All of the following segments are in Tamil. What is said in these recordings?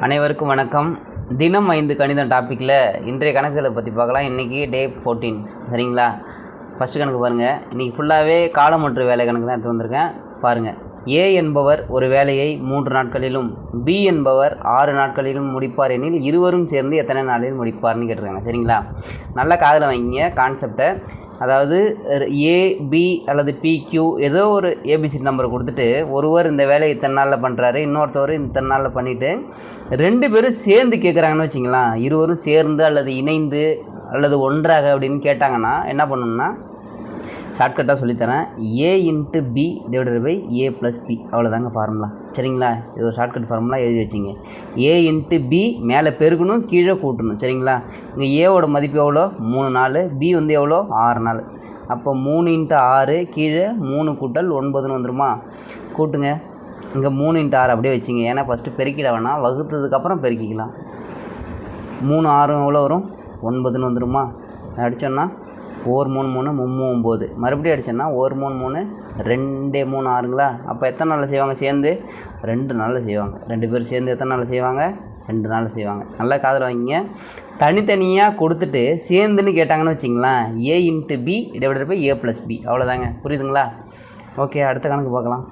அனைவருக்கும் வணக்கம். தினம் 5 கணிதம் டாப்பிக்கில் இன்றைய கணக்குகளை பற்றி பார்க்கலாம். இன்றைக்கி டே 14 சரிங்களா. ஃபஸ்ட்டு கணக்கு பாருங்கள். இன்றைக்கி ஃபுல்லாகவே காலமற்ற வேலை கணக்கு தான் எடுத்து வந்திருக்கேன். பாருங்கள், ஏ என்பவர் ஒரு வேலையை 3 நாட்களிலும் பி என்பவர் 6 நாட்களிலும் முடிப்பார் எனில் இருவரும் சேர்ந்து எத்தனை நாளில் முடிப்பார்னு கேட்டிருக்காங்க. சரிங்களா, நல்லா காதில் வாங்கிங்க கான்செப்டை. அதாவது ஏபி அல்லது பிக்யூ ஏதோ ஒரு ஏபிசிடி நம்பரை கொடுத்துட்டு ஒருவர் இந்த வேலையை இத்தனை நாளில் பண்ணுறாரு, இன்னொருத்தவர் இத்தனை நாளில் பண்ணிவிட்டு 2 பேரும் சேர்ந்து கேட்குறாங்கன்னு வச்சிங்களேன். இருவரும் சேர்ந்து அல்லது இணைந்து அல்லது ஒன்றாக அப்படின்னு கேட்டாங்கன்னா என்ன பண்ணணும்னா, ஷார்ட்கட்டாக சொல்லித்தரேன். A into B divided by A plus B, அவ்வளோதாங்க ஃபார்முலா. சரிங்களா, இது ஒரு ஷார்ட்கட் ஃபார்முலா எழுதி வச்சிங்க. ஏ இன்ட்டு பி மேலே பெருக்கணும், கீழே கூட்டணும். சரிங்களா, இங்கே ஏவோட மதிப்பு எவ்வளோ 3 நாள், பி வந்து எவ்வளோ 6 நாள். அப்போ 3 × 6 கீழே 3 கூட்டல் 9ன்னு வந்துடுமா. கூட்டுங்க. இங்கே 3 × 6 அப்படியே வச்சிங்க. ஏன்னா ஃபஸ்ட்டு பெருக்கிட வேணாம், வகுத்ததுக்கப்புறம் பெருக்கிக்கலாம். 3 6 எவ்வளோ வரும் 9ன்னு வந்துடுமா. அடித்தோன்னா 1 3 3 3 9. மறுபடியும் அடிச்சோன்னா 1 3 3 2 3 6ங்களா. அப்போ எத்தனை நாளில் செய்வாங்க சேர்ந்து? 2 நாளில் செய்வாங்க. 2 பேர் சேர்ந்து எத்தனை நாளில் செய்வாங்க? 2 நாளில் செய்வாங்க. நல்லா காதில் வாங்கிங்க. தனித்தனியாக கொடுத்துட்டு சேர்ந்துன்னு கேட்டாங்கன்னு வச்சிங்களேன், A into B divided by A plus B, அவ்வளோதாங்க. புரியுதுங்களா? ஓகே, அடுத்த கணக்கு பார்க்கலாம்.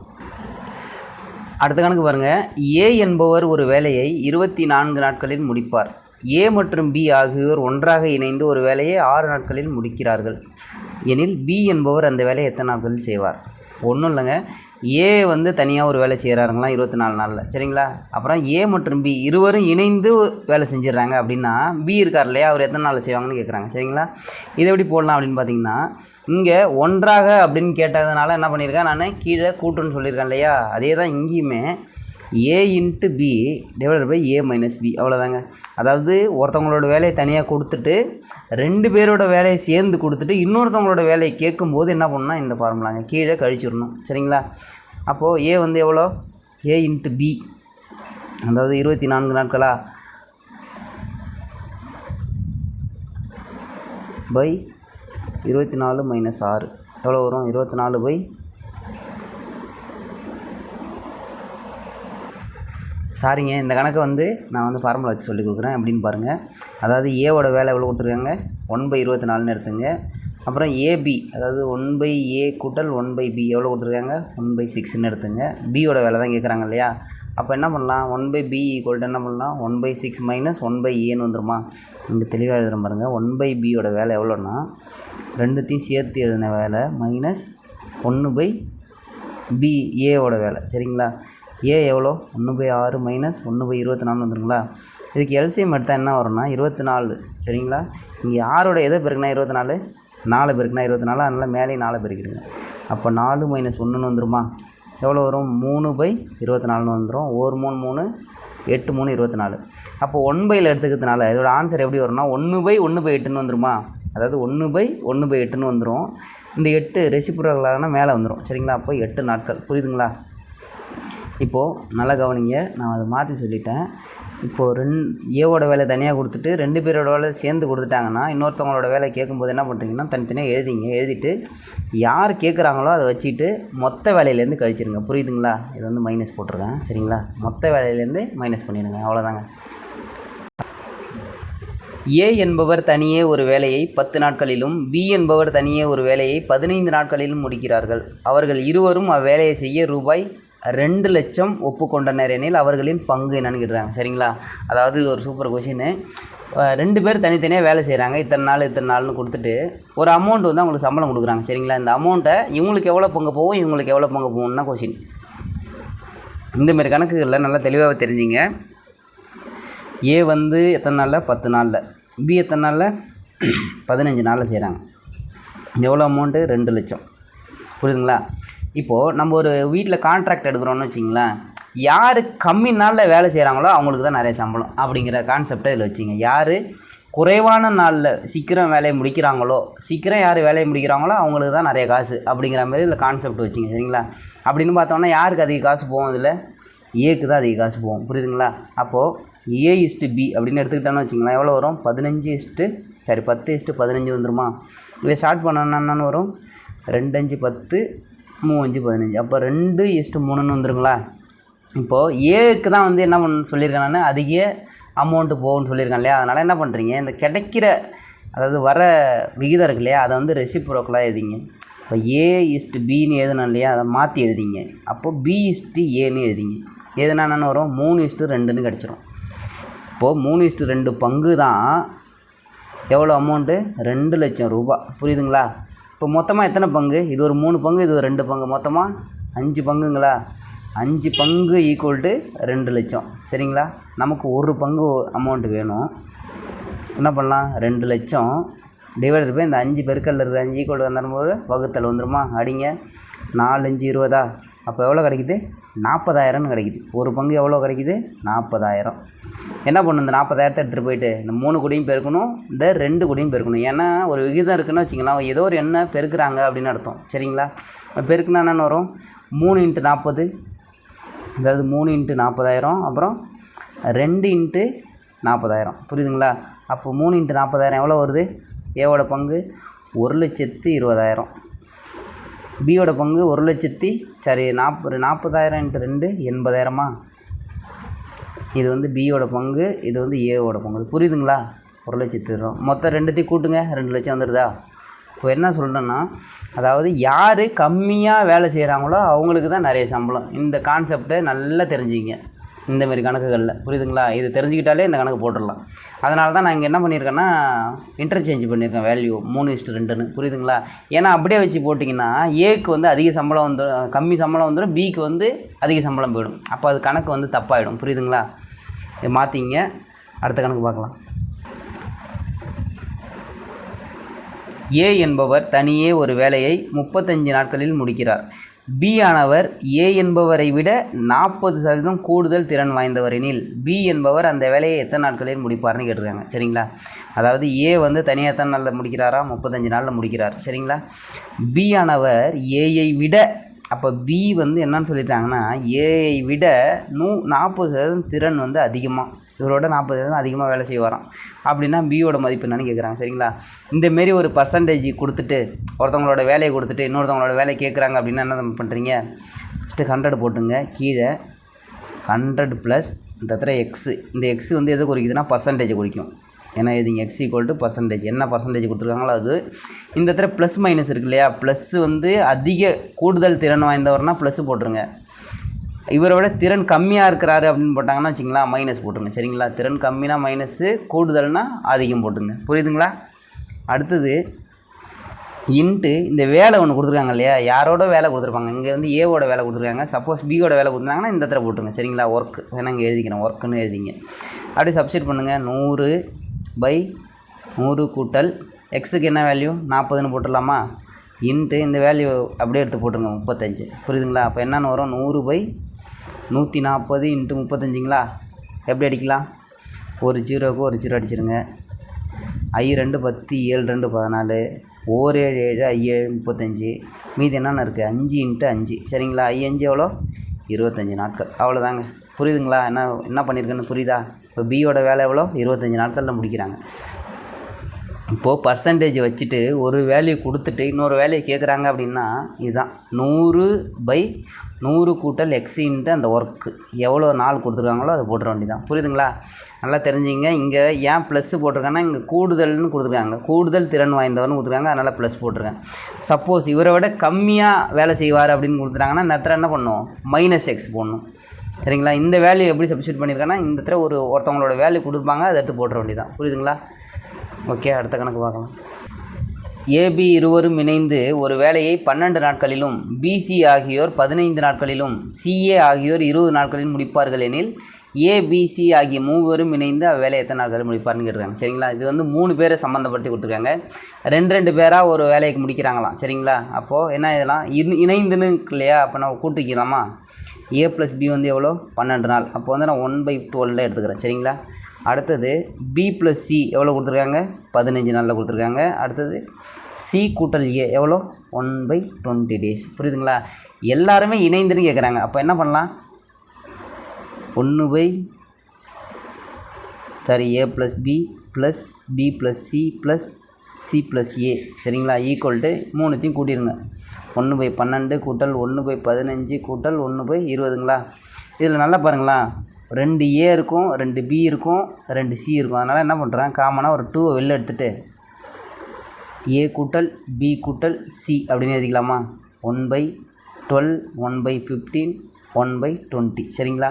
அடுத்த கணக்கு பாருங்கள். ஏ என்பவர் ஒரு வேலையை 24 நாட்களில் முடிப்பார். ஏ மற்றும் பி ஆகியோர் ஒன்றாக இணைந்து ஒரு வேலையை 6 நாட்களில் முடிக்கிறார்கள் எனில் பி என்பவர் அந்த வேலையை எத்தனை நாட்களில் செய்வார்? ஒன்றும் இல்லைங்க, ஏ வந்து தனியாக ஒரு வேலை செய்கிறாருங்களாம் 24 நாளில். சரிங்களா, அப்புறம் ஏ மற்றும் பி இருவரும் இணைந்து வேலை செஞ்சிடறாங்க அப்படின்னா பி இருக்கார் இல்லையா, அவர் எத்தனை நாளில் செய்வாங்கன்னு கேட்குறாங்க. சரிங்களா, இதை எப்படி போடலாம் அப்படின்னு பார்த்தீங்கன்னா, இங்கே ஒன்றாக அப்படின்னு கேட்டதுனால என்ன பண்ணியிருக்கேன் நான், கீழே கூட்டுன்னு சொல்லியிருக்கேன் இல்லையா. அதே தான் இங்கேயுமே A into B divided by A minus B, அவ்வளோதாங்க. அதாவது ஒருத்தவங்களோட வேலையை தனியாக கொடுத்துட்டு 2 பேரோட வேலையை சேர்ந்து கொடுத்துட்டு இன்னொருத்தவங்களோட வேலையை கேட்கும்போது என்ன பண்ணணும்னா இந்த ஃபார்முலாங்க, கீழே கழிச்சிடணும். சரிங்களா, அப்போது ஏ வந்து எவ்வளோ, ஏ இன்ட்டு பி, அதாவது 24 நாட்களா பை 24 மைனஸ் 6 எவ்வளோ வரும்? 24 பை சாரிங்க, இந்த கணக்கை வந்து நான் வந்து ஃபார்முலா வச்சு சொல்லி கொடுக்குறேன். அப்படின்னு பாருங்கள். அதாவது ஏவோட வேலை எவ்வளோ கொடுத்துருக்காங்க, 1/24ன்னு எடுத்துங்க. அப்புறம் ஏபி, அதாவது 1/a கூட்டல் 1/b எவ்வளோ கொடுத்துருக்காங்க, 1/6ன்னு எடுத்துங்க. பியோட வேலை தான் கேட்குறாங்க இல்லையா. அப்போ என்ன பண்ணலாம், 1/b ஈக்குவல் என்ன பண்ணலாம், 1/6 மைனஸ் 1/aன்னு வந்துடுமா. இங்கே தெளிவாக எழுதுகிற பாருங்கள். 1/bயோட வேலை எவ்வளோன்னா, ரெண்டுத்தையும் சேர்த்து எழுதின வேலை மைனஸ் 1/b ஏவோட வேலை. சரிங்களா, ஏ எவ்வளோ 1/6 மைனஸ் 1/24 வந்துருங்களா. இதுக்கு எல்சிஎம் எடுத்தால் என்ன வரும்னா 24. சரிங்களா, இங்கே யாரோட எதை பெருக்குனா 24, 4 பெருக்குனா 24, அதனால் மேலே 4 பெருக்கிடுங்க. அப்போ 4 மைனஸ் 1ன்னு வந்துருமா. எவ்வளோ வரும், 3/24ன்னு வந்துடும். 1 3 3 8 3 24. அப்போ 1/ல் எடுத்துக்கிறதுனால இதோட ஆன்சர் எப்படி வரும்னா 1/1/8ன்னு வந்துருமா. அதாவது 1/1/8ன்னு வந்துடும். இந்த 8 ரெசிப்ரோக்கலாகனா மேலே வந்துடும். சரிங்களா, அப்போ 8 நாட்கள். புரியுதுங்களா? இப்போது நல்லா கவனிங்க, நான் அதை மாற்றி சொல்லிட்டேன். இப்போது ஏவோட வேலை தனியாக கொடுத்துட்டு 2 பேரோட வேலை சேர்ந்து கொடுத்துட்டாங்கன்னா இன்னொருத்தவங்களோட வேலை கேட்கும்போது என்ன பண்ணுறீங்கன்னா தனித்தனியாக எழுதிங்க. எழுதிட்டு யார் கேட்குறாங்களோ அதை வச்சுட்டு மொத்த வேலையிலேருந்து கழிச்சிருங்க. புரியுதுங்களா? இது வந்து மைனஸ் போட்டிருக்கேன். சரிங்களா, மொத்த வேலையிலேருந்து மைனஸ் பண்ணிடுங்க, அவ்வளோதாங்க. ஏ என்பவர் தனியே ஒரு வேலையை 10 நாட்களிலும் பி என்பவர் தனியே ஒரு வேலையை 15 நாட்களிலும் முடிக்கிறார்கள். அவர்கள் இருவரும் அவ்வேலையை செய்ய ரூபாய் 2 லட்சம் ஒப்புக்கொண்டனர் எனில் அவர்களின் பங்கு என்னன்னு கேட்டுறாங்க. சரிங்களா, அதாவது இது ஒரு சூப்பர் கொஷின். 2 பேர் தனித்தனியாக வேலை செய்கிறாங்க, இத்தனை நாள்னு கொடுத்துட்டு ஒரு அமௌண்ட் வந்து அவங்களுக்கு சம்பளம் கொடுக்குறாங்க. சரிங்களா, இந்த அமௌண்ட்டை இவங்களுக்கு எவ்வளோ பங்கு போகும், இவங்களுக்கு எவ்வளோ பங்கு போகும்னா கொஷின். இந்தமாரி கணக்குகளில் நல்லா தெளிவாக தெரிஞ்சிங்க. ஏ வந்து எத்தனை நாளில், 10 நாளில். பி எத்தனை நாளில், 15 நாளில் செய்கிறாங்க. எவ்வளோ அமௌண்ட்டு, 2 லட்சம். புரியுதுங்களா? இப்போது நம்ம ஒரு வீட்டில் கான்ட்ராக்ட் எடுக்கிறோன்னு வச்சிங்களேன், யார் கம்மி நாளில் வேலை செய்கிறாங்களோ அவங்களுக்கு தான் நிறைய சம்பளம் அப்படிங்கிற கான்செப்டை இதில் வச்சிங்க. யார் குறைவான நாளில் சீக்கிரம் வேலையை முடிக்கிறாங்களோ, சீக்கிரம் யார் வேலையை முடிக்கிறாங்களோ அவங்களுக்கு தான் நிறைய காசு அப்படிங்கிற மாதிரி இதில் கான்செப்ட் வச்சிங்க. சரிங்களா, அப்படின்னு பார்த்தோம்னா யாருக்கு அதிக காசு போகும், இதில் ஏக்கு தான் அதிக காசு போகும். புரியுதுங்களா? அப்போது ஏ இஸ்ட்டு பி அப்படின்னு எடுத்துக்கிட்டோன்னு வச்சிங்களேன், எவ்வளோ வரும், 10:15 வந்துருமா. இதை ஸ்டார்ட் பண்ணோன்னா என்னென்னு வரும், 2 5 10 3 5 15. அப்போ 2:3ன்னு வந்துருங்களா. இப்போது ஏக்கு தான் வந்து என்ன சொல்லியிருக்கேன் நான், அதிக அமௌண்ட்டு போகும்னு சொல்லியிருக்கேன் இல்லையா. அதனால் என்ன பண்ணுறீங்க, இந்த கிடைக்கிற அதாவது வர விகிதம் இருக்கு இல்லையா, அதை வந்து ரெசிப்ரோக்கலாக எழுதிங்க. இப்போ A/Bன்னு எழுதணும் இல்லையா, அதை மாற்றி எழுதிங்க. அப்போது B/Aன்னு எழுதிங்க. எதுனா என்னென்னு வரும், 3:2ன்னு கிடச்சிரும். இப்போது 3:2 பங்கு தான் எவ்வளோ அமௌண்ட்டு, 2 லட்சம் ரூபா. புரியுதுங்களா. இப்போ மொத்தமாக எத்தனை பங்கு, இது ஒரு 3 பங்கு, இது ஒரு 2 பங்கு, மொத்தமாக 5 பங்குங்களா. 5 பங்கு ஈக்குவல் டு 2 லட்சம். சரிங்களா. நமக்கு ஒரு பங்கு அமௌண்ட்டு வேணும். என்ன பண்ணலாம், 2 லட்சம் டிவைடட் பை இந்த 5 பெருக்கல்ல இருக்கிற 5 ஈக்குவல் வந்துடும்போது வகுத்தல் வந்துடுமா. அடிங்க, 4 5 20. அப்போ எவ்வளோ கிடைக்குது, 40,000ன்னு கிடைக்குது. ஒரு பங்கு எவ்வளோ கிடைக்குது, 40,000. என்ன பண்ணணும், இந்த 40,000 எடுத்துகிட்டு போயிட்டு இந்த 3 கூடையும் பெருக்கணும், இந்த 2 கூடையும் பெருக்கணும். ஏன்னா ஒரு விகிதம் இருக்குன்னு வச்சிங்களா, ஏதோ ஒரு எண்ணெய் பெருக்குறாங்க அப்படின்னு அர்த்தம். சரிங்களா. பெருக்குனா என்னென்னு வரும், 3 × 40, அதாவது 3 × 40,000, அப்புறம் 2 × 40,000. புரியுதுங்களா. அப்போ 3 × 40,000 எவ்வளோ வருது, ஏவோட பங்கு 1,20,000. பியோட பங்கு 40,000 × 2 80,000. இது வந்து பியோட பங்கு, இது வந்து ஏவோட பங்கு. புரியுதுங்களா. 1,20,000 மொத்தம் ரெண்டுத்தையும் கூட்டுங்க, 2 லட்சம் வந்துடுதா. இப்போ என்ன சொல்கிறேன்னா, அதாவது யார் கம்மியாக வேலை செய்கிறாங்களோ அவங்களுக்கு தான் நிறைய சம்பளம். இந்த கான்செப்டை நல்லா தெரிஞ்சுக்கிங்க இந்தமாரி கணக்குகளில். புரியுதுங்களா. இது தெரிஞ்சுக்கிட்டாலே இந்த கணக்கு போட்டுடலாம். அதனால தான் நான் இங்கே என்ன பண்ணியிருக்கேன்னா, இன்டர்சேஞ்ச் பண்ணியிருக்கேன் வேல்யூ 3:2ன்னு. புரியுதுங்களா. ஏன்னா அப்படியே வச்சு போட்டிங்கன்னா ஏக்கு வந்து அதிக சம்பளம் வந்துடும், கம்மி சம்பளம் வந்துடும், பிக்கு வந்து அதிக சம்பளம் போயிடும். அப்போ அது கணக்கு வந்து தப்பாயிடும். புரியுதுங்களா. இதை மாற்றிங்க, அடுத்த கணக்கு பார்க்கலாம். ஏ என்பவர் தனியே ஒரு வேலையை 35 நாட்களில் முடிக்கிறார். பி ஆனவர் ஏ என்பவரை விட 40% கூடுதல் திறன் வாய்ந்தவர் எனில் பி என்பவர் அந்த வேலையை எத்தனை நாட்களில் முடிப்பார்னு கேட்டிருக்காங்க. சரிங்களா. அதாவது ஏ வந்து தனியாக எத்தனை நாளில் முடிக்கிறாரா, 35 நாளில் முடிக்கிறார். சரிங்களா. பி ஆனவர் ஏயை விட, அப்போ பி வந்து என்னன்னு சொல்லிட்டாங்கன்னா, ஏயை விட 40% திறன் வந்து அதிகமாக, இவரோட 40% அதிகமாக வேலை செய்வாராம். அப்படின்னா பியோட மதிப்பு என்னன்னு கேட்குறாங்க. சரிங்களா. இந்தமாரி ஒரு பர்சன்டேஜ் கொடுத்துட்டு, ஒருத்தவங்களோட வேலையை கொடுத்துட்டு இன்னொருத்தவங்களோட வேலையை கேட்குறாங்க அப்படின்னா என்ன பண்ணுறீங்க, ஃபஸ்ட்டு 100 போட்டுங்க, கீழே 100 + இந்த இடத்துல எக்ஸு. இந்த எக்ஸு வந்து எதை குறிக்குதுன்னா பர்சன்டேஜை குறிக்கும். ஏன்னா இதுங்க x = பர்சன்டேஜ், என்ன பர்சன்டேஜ் கொடுத்துருக்காங்களோ அது. இந்த இடத்துல ப்ளஸ் மைனஸ் இருக்கு இல்லையா, ப்ளஸ்ஸு வந்து அதிக கூடுதல் திறன் வாய்ந்தவர்னால் ப்ளஸ்ஸு போட்டுருங்க. இவரோட திறன் கம்மியாக இருக்கிறாரு அப்படின்னு போட்டாங்கன்னா வச்சிங்களா, மைனஸ் போட்டுருங்க. சரிங்களா. திறன் கம்மினா மைனஸு, கூடுதல்னா அதிகம் போட்டுங்க. புரியுதுங்களா. அடுத்தது இன்ட்டு இந்த வேலை ஒன்று கொடுத்துருக்காங்க இல்லையா, யாரோட வேலை கொடுத்துருப்பாங்க, இங்கே வந்து ஏவோட வேலை கொடுத்துருக்காங்க. சப்போஸ் பியோட வேலை கொடுத்துருக்காங்கன்னா இந்த இடத்துல போட்டுருங்க. சரிங்களா. ஒர்க் வேணா இங்கே எழுதிக்கிறேன், ஒர்க்குன்னு எழுதிங்க. அப்படியே சப்ஸ்டிட் பண்ணுங்கள். 100/100 கூட்டல் எக்ஸுக்கு என்ன வேல்யூ 40ன்னு போட்டுடலாமா, இன்ட்டு இந்த வேல்யூ அப்படியே எடுத்து போட்டுருங்க 35. புரியுதுங்களா. அப்போ என்னென்னு வரும், 100/140 × 35ங்களா. எப்படி அடிக்கலாம், ஒரு ஜீரோவுக்கு ஒரு ஜீரோ அடிச்சிருங்க. 5 2 10, 7 2 14, 1 7 7, 5 7 35. மீதி என்னென்ன இருக்குது, 5 × 5. சரிங்களா. 5 5 எவ்வளோ, 25 நாட்கள். அவ்வளோதாங்க. புரியுதுங்களா. என்ன பண்ணியிருக்கேன்னு புரியுதா. இப்போ பியோட வேலை எவ்வளோ, 25 நாட்களில் முடிக்கிறாங்க. இப்போது பர்சன்டேஜ் வச்சுட்டு ஒரு வேல்யூ கொடுத்துட்டு இன்னொரு வேல்யூ கேட்குறாங்க அப்படின்னா இதுதான் 100/100 கூட்டல் x இன்ட்டு அந்த ஒர்க்கு எவ்வளோ நாள் கொடுத்துருக்காங்களோ அதை போட்டுற வேண்டியதான். புரியுதுங்களா. நல்லா தெரிஞ்சுங்க. இங்கே ஏன் ப்ளஸ்ஸு போட்டிருக்காங்கன்னா, இங்கே கூடுதல்னு கொடுத்துருக்காங்க, கூடுதல் திறன் வாய்ந்தவர்னு கொடுத்துருக்காங்க, அதனால் ப்ளஸ் போட்டிருக்கேன். சப்போஸ் இவரை விட கம்மியாக வேலை செய்வார் அப்படின்னு கொடுத்துட்டாங்கன்னா இந்த இடத்துல என்ன பண்ணணும், -x போடணும். சரிங்களா. இந்த வேல்யூ எப்படி சப்ஸ்டிட் பண்ணியிருக்கேன்னா, இந்த இடத்துல ஒருத்தவங்களோட வேல்யூ கொடுப்பாங்க, அதை எடுத்து போட்டுற வேண்டியதான். புரியுதுங்களா. ஓகே, அடுத்த கணக்கு பார்க்கலாம். ஏபி இருவரும் இணைந்து ஒரு வேலையை 12 நாட்களிலும் பிசி ஆகியோர் 15 நாட்களிலும் சிஏ ஆகியோர் 20 நாட்களில் முடிப்பார்கள் எனில் ஏபிசி ஆகிய மூவரும் இணைந்து அவ்வேலையை எத்தனை நாட்களில் முடிப்பார்னு கேட்டிருக்காங்க. சரிங்களா. இது வந்து 3 பேரை சம்மந்தப்படுத்தி கொடுத்துருக்காங்க. 2 பேராக ஒரு வேலைக்கு முடிக்கிறாங்களாம். சரிங்களா. அப்போது என்ன இதெல்லாம் இணைந்துன்னு இல்லையா, அப்போ நம்ம கூட்டிக்கலாமா. ஏ + பி வந்து எவ்வளோ, 12 நாள். அப்போ வந்து நான் 1/12 எடுத்துக்கிறேன். சரிங்களா. அடுத்தது பி + சி எவ்வளோ கொடுத்துருக்காங்க, 15 நாளில் கொடுத்துருக்காங்க. அடுத்தது சி கூட்டல் ஏ எவ்வளோ, 1/20 days. புரியுதுங்களா. எல்லாருமே இணைந்துன்னு கேட்குறாங்க. அப்போ என்ன பண்ணலாம், A + B plus B + C plus C + A. சரிங்களா. Equal to 3த்தையும் கூட்டிடுங்க. 1/12 கூட்டல் 1/15 கூட்டல் 1/20ங்களா. இதில் நல்லா பாருங்களேன், 2 ஏ இருக்கும், 2 பி இருக்கும், 2 சி இருக்கும். அதனால் என்ன பண்ணுறேன், காமனாக ஒரு 2 வெளில எடுத்துகிட்டு ஏ கூட்டல் பி கூட்டல் சி அப்படின்னு எழுதிக்கலாமா. 1/12, 1/15, 1/20. சரிங்களா?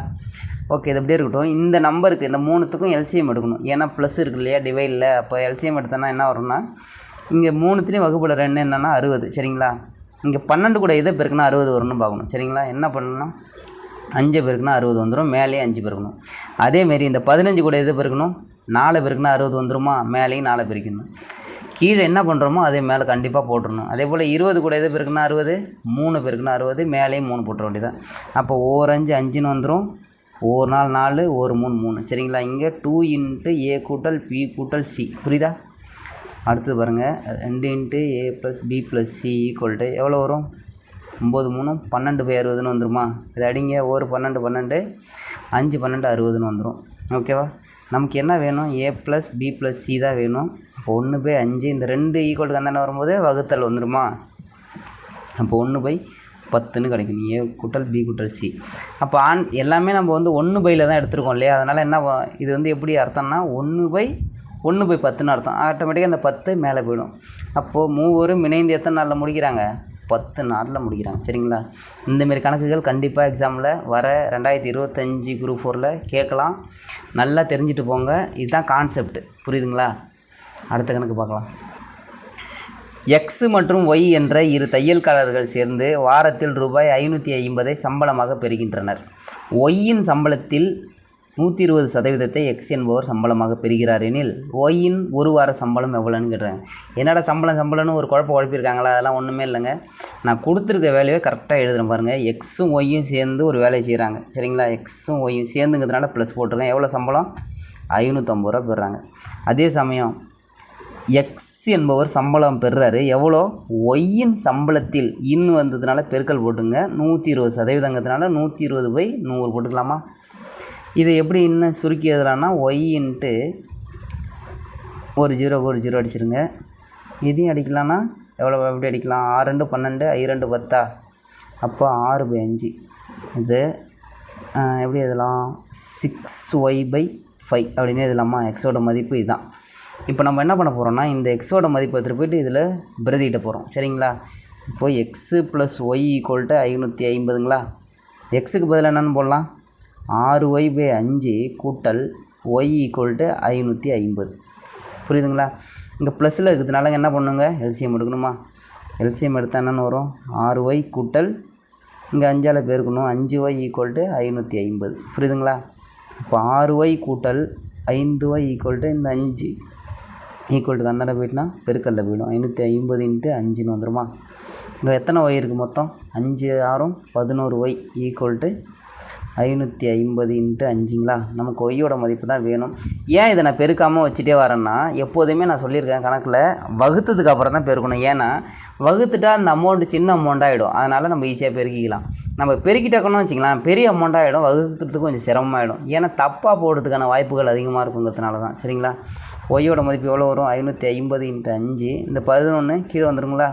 ஓகே, இது அப்படியே இருக்கட்டும். இந்த நம்பருக்கு இந்த 3த்துக்கும் எல்சிஎம் எடுக்கணும். ஏன்னா ப்ளஸ் இருக்கு இல்லையா டிவைடில். அப்போ எல்சிஎம் எடுத்தோன்னா என்ன வரும்னா, இங்கே 3த்துலேயும் வகுப்பட 2 என்னென்னா 60. சரிங்களா? இங்கே 12 கூட எதை பெருக்குன்னா 60 வரும்னு பார்க்கணும். சரிங்களா? என்ன பண்ணணும், 5 பெருக்குன்னா 60 வந்துடும், மேலேயும் 5 பெருக்கணும். அதேமாரி இந்த 15 கூட எது பெருக்கணும், 4 பெருக்குன்னா 60 வந்துடுமா, மேலேயும் 4 பெருக்கணும். கீழே என்ன பண்ணுறோமோ அதே மேலே கண்டிப்பாக போட்டுடணும். அதே போல் 20 கூட எது பெருக்குன்னா 60, 3 பெருக்குன்னா 60, மேலேயும் 3 போட்டுற வேண்டியதான். அப்போ ஓர் 5 5ன்னு வந்துடும், ஒரு 4 4, ஒரு 3 3. சரிங்களா? இங்கே 2 × ஏ கூட்டல் பி கூட்டல் சி. புரியுதா? அடுத்தது பாருங்கள், 2 × ஏ + பி + சி ஈக்குவல் எவ்வளோ வரும், 9 3 12/60ன்னு வந்துடுமா. இது அடிங்க, ஒரு 12 12, 5 12 60ன்னு வந்துடும். ஓகேவா? நமக்கு என்ன வேணும், ஏ + பி + சி தான் வேணும். அப்போ 1/5, இந்த 2 ஈக்குவல் கந்தானே வரும்போது வகுத்தல் வந்துடுமா. அப்போ 1/10ன்னு கிடைக்கும், ஏ கூட்டல் பி கூட்டல் சி. அப்போ எல்லாமே நம்ம வந்து 1/ல தான் எடுத்துருக்கோம் இல்லையா. அதனால் என்ன, இது வந்து எப்படி அர்த்தம்னா 1/10ன்னு அர்த்தம். ஆட்டோமேட்டிக்காக அந்த 10 மேலே போயிடும். அப்போது மூவரும் இணைந்து எத்தனை நாளில் முடிக்கிறாங்க, 10 நாளில் முடிக்கிறாங்க. சரிங்களா? இந்தமாரி கணக்குகள் கண்டிப்பாக எக்ஸாமில் வர 2025 குரூப் 4ல் கேட்கலாம். நல்லா தெரிஞ்சுட்டு போங்க. இதுதான் கான்செப்ட். புரியுதுங்களா? அடுத்த கணக்கு பார்க்கலாம். எக்ஸ் மற்றும் ஒய் என்ற இரு தையல்காரர்கள் சேர்ந்து வாரத்தில் ரூபாய் 550 சம்பளமாக பெறுகின்றனர். ஒய்யின் சம்பளத்தில் 120% எக்ஸ் என்பவர் சம்பளமாக பெறுகிறார் எனில் ஒய்யின் ஒரு வார சம்பளம் எவ்வளோன்னு கேட்டுறாங்க. என்னடா சம்பளம்னு ஒரு குழப்பியிருக்காங்களா? அதெல்லாம் ஒன்றுமே இல்லைங்க. நான் கொடுத்துருக்க வேலையை கரெக்டாக எழுதுகிறேன் பாருங்கள். எக்ஸும் ஒய்யும் சேர்ந்து ஒரு வேலையை செய்கிறாங்க. சரிங்களா? எக்ஸும் ஒய்யும் சேர்ந்துங்கிறதுனால ப்ளஸ் போட்டிருக்கேன். எவ்வளோ சம்பளம், 550 ரூபா பெறுறாங்க. அதே சமயம் எக்ஸ் என்பவர் சம்பளம் பெறுறாரு எவ்வளோ, ஒய்யின் சம்பளத்தில் வந்ததுனால பெருக்கல் போட்டுங்க, 120%ங்கிறதுனால 120/100 போட்டுக்கலாமா. இதை எப்படி இன்னும் சுருக்கி எழுதலான்னா, ஒய் இன்ட்டு ஒரு 0 அடிச்சிருங்க. இதையும் அடிக்கலான்னா எவ்வளோ, எப்படி அடிக்கலாம், 6 2 12, 5 2 10. அப்போ 6/5. இது எப்படி எழுதலாம், 6y/5 அப்படின்னு எழுதலாமா. எக்ஸோட மதிப்பு இதுதான். இப்போ நம்ம என்ன பண்ண போகிறோம்னா, இந்த எக்ஸோட மதிப்பு எடுத்துகிட்டு போய்ட்டு இதில் பிரதியிட்ட போகிறோம். சரிங்களா? இப்போது எக்ஸு + ஒய் = 550ங்களா. எக்ஸுக்கு பதிலாக என்னென்னு போடலாம், 6y/5 கூட்டல் ஒய் = 550. புரியுதுங்களா? இங்கே ப்ளஸில் இருக்கிறதுனால என்ன பண்ணுங்க, எல்சிஎம் எடுக்கணுமா. எல்சிஎம் எடுத்தால் என்னென்னு வரும், 6y கூட்டல் இங்கே 5ஆல் பெருக்கணும், 5y = 550. புரியுதுங்களா? இப்போ 6y கூட்டல் 5y = இந்த 5 ஈக்குவல் கந்தாண்ட போயிட்டுனா பெருக்கல்ல போயிடும். 550 × 5ன்னு வந்துடுமா. இங்கே எத்தனை ஒய் இருக்குது மொத்தம், 5 6 11 ஒய் ஈக்குவல் 550 × 5ங்களா. நமக்கு ஒய்யோட மதிப்பு தான் வேணும். ஏன் இதை நான் பெருக்காமல் வச்சுட்டே வரேன்னா, எப்போதுமே நான் சொல்லியிருக்கேன் கணக்கில் வகுத்ததுக்கு அப்புறம் தான் பெருக்கணும். ஏன்னா வகுத்துட்டா அந்த அமௌண்ட்டு சின்ன அமௌண்ட் ஆகிடும். அதனால் நம்ம ஈஸியாக பெருக்கிக்கலாம். நம்ம பெருக்கிட்டோம்னு வச்சுக்கலாம், பெரிய அமௌண்ட் ஆகிடும், வகுக்கிறதுக்கு கொஞ்சம் சிரமமாகிடும். ஏன்னா தப்பாக போடுறதுக்கான வாய்ப்புகள் அதிகமாக இருக்குங்கிறதுனால தான். சரிங்களா? ஒய்யோட மதிப்பு எவ்வளோ வரும், 550 × 5. இந்த 11 கீழே வந்துடுங்களா,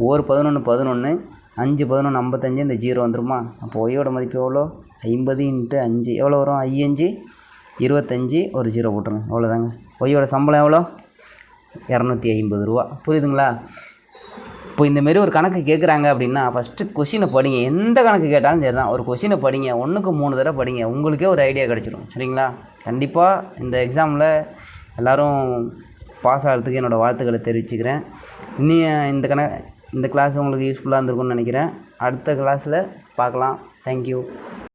ஒரு 11 11, 5 11 55, இந்த 0 வந்துடுமா. அப்போ ஒய்யோட மதிப்பு எவ்வளோ, 50 × 5 எவ்வளோ வரும், 5 25, ஒரு 0 போட்டுருங்க. அவ்வளோதாங்க. ஒய்யோட சம்பளம் எவ்வளோ, 250 ரூபா. புரியுதுங்களா? இப்போ இந்தமாரி ஒரு கணக்கு கேட்குறாங்க அப்படின்னா ஃபஸ்ட்டு கொஷினை படிங்க. எந்த கணக்கு கேட்டாலும் சரி தான், ஒரு கொஷினை படிங்க, 1க்கு 3 தடவை படிங்க, உங்களுக்கே ஒரு ஐடியா கிடச்சிடும். சரிங்களா? கண்டிப்பாக இந்த எக்ஸாமில் எல்லோரும் பாஸ் ஆகிறதுக்கு என்னோடய வாழ்த்துக்களை தெரிவிச்சுக்கிறேன். இந்த கிளாஸ் உங்களுக்கு யூஸ்ஃபுல்லாக இருந்திருக்கும்னு நினைக்கிறேன். அடுத்த கிளாஸில் பார்க்கலாம். தேங்க்யூ.